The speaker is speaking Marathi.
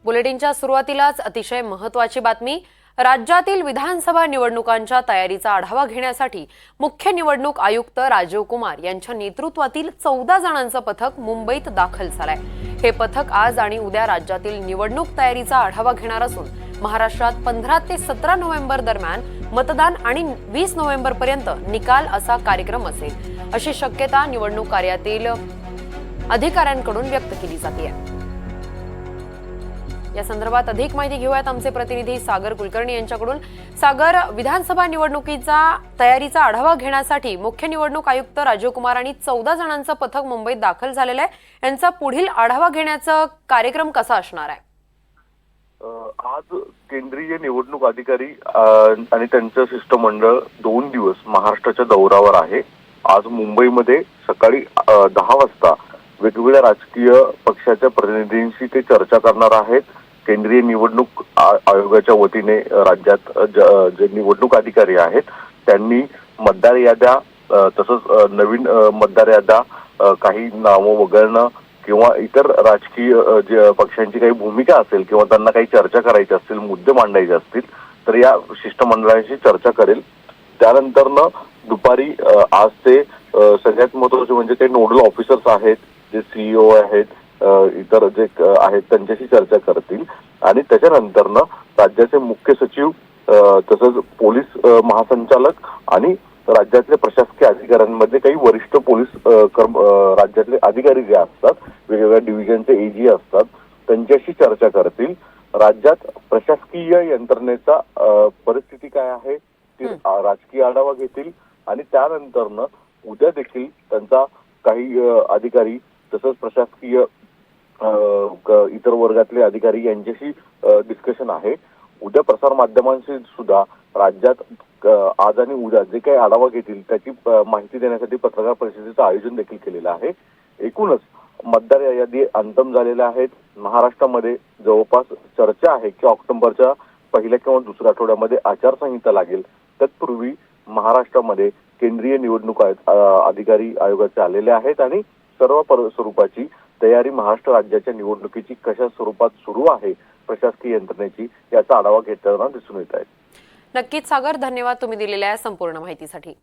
बुलेटिनच्या सुरुवातीलाच अतिशय महत्त्वाची बातमी। राज्यातील विधानसभा निवडणुकांच्या तयारीचा आढावा घेण्यासाठी मुख्य निवडणूक आयुक्त राजीव कुमार यांच्या नेतृत्वातील 14 जणांचं पथक मुंबईत दाखल झालंय। हे पथक आज आणि उद्या राज्यातील निवडणूक तयारीचा आढावा घेणार असून महाराष्ट्रात 15 ते 17 नोव्हेंबर दरम्यान मतदान आणि 20 नोव्हेंबर पर्यंत निकाल असा कार्यक्रम असेल, अशी शक्यता निवडणूक कार्यातील अधिकाऱ्यांकडून व्यक्त केली जाते। या संदर्भात अधिक माहिती घेऊयात आमचे प्रतिनिधी सागर कुलकर्णी यांच्याकडून। सागर, विधानसभा निवडणुकीचा तयारीचा आढावा घेण्यासाठी मुख्य निवडणूक आयुक्त राजीव कुमार आणि 14 जणांचं पथक मुंबईत दाखल झालेलं आहे। यांचा पुढील आढावा घेण्याचा कार्यक्रम कसा असणार आहे? आज केंद्रीय निवडणूक अधिकारी आणि त्यांचं शिष्टमंडळ 2 दिवस महाराष्ट्राच्या दौऱ्यावर आहे। आज मुंबईमध्ये सकाळी 10 वाजता वेगवेगळ्या राजकीय पक्षाच्या प्रतिनिधींशी ते चर्चा करणार आहेत। केंद्रीय निवडणूक आयोगाच्या वतीने राज्यात जे निवडणूक अधिकारी आहेत त्यांनी मतदार याद्या तसंच नवीन मतदार याद्या काही नावं वगळणं किंवा इतर राजकीय जे पक्षांची काही भूमिका असेल किंवा त्यांना काही चर्चा करायची असतील, मुद्दे मांडायचे असतील तर या शिष्टमंडळाशी चर्चा करेल। त्यानंतरनं दुपारी आज ते सगळ्यात महत्त्वाचे म्हणजे ते नोडल ऑफिसर्स आहेत, जे सीईओ आहेत, इतर जे आहेत त्यांच्याशी चर्चा करतील आणि त्याच्यानंतरनं राज्याचे मुख्य सचिव तसंच पोलीस महासंचालक आणि राज्यातले प्रशासकीय अधिकाऱ्यांमध्ये काही वरिष्ठ पोलीस राज्यातले अधिकारी जे असतात, वेगवेगळ्या डिव्हिजनचे एजी असतात, त्यांच्याशी चर्चा करतील। राज्यात प्रशासकीय यंत्रणेचा परिस्थिती काय आहे ती राजकीय आढावा घेतील आणि त्यानंतरनं उद्या देखील त्यांचा काही अधिकारी तसंच प्रशासकीय इतर वर्गातले अधिकारी यांच्याशी डिस्कशन आहे। उद्या प्रसार माध्यमांशी सुद्धा राज्यात आज आणि उद्या जे काही आढावा घेतील त्याची माहिती देण्यासाठी पत्रकार परिषदेचं आयोजन देखील केलेलं आहे। एकूणच मतदार यादी अंतिम झालेल्या आहेत। महाराष्ट्रामध्ये जवळपास चर्चा आहे की ऑक्टोबरच्या पहिल्या किंवा दुसऱ्या आठवड्यामध्ये आचारसंहिता लागेल। तत्पूर्वी महाराष्ट्रामध्ये केंद्रीय निवडणूक अधिकारी आयोगाचे आलेले आहेत आणि सर्व स्वरूपाची तयारी महाराष्ट्र राज्याच्या निवडणुकीची कशा स्वरूपात सुरू आहे प्रशासकीय यंत्रणेची याचा आढावा घेताना दिसून येत आहे। नक्कीच सागर, धन्यवाद तुम्ही दिलेल्या संपूर्ण माहितीसाठी।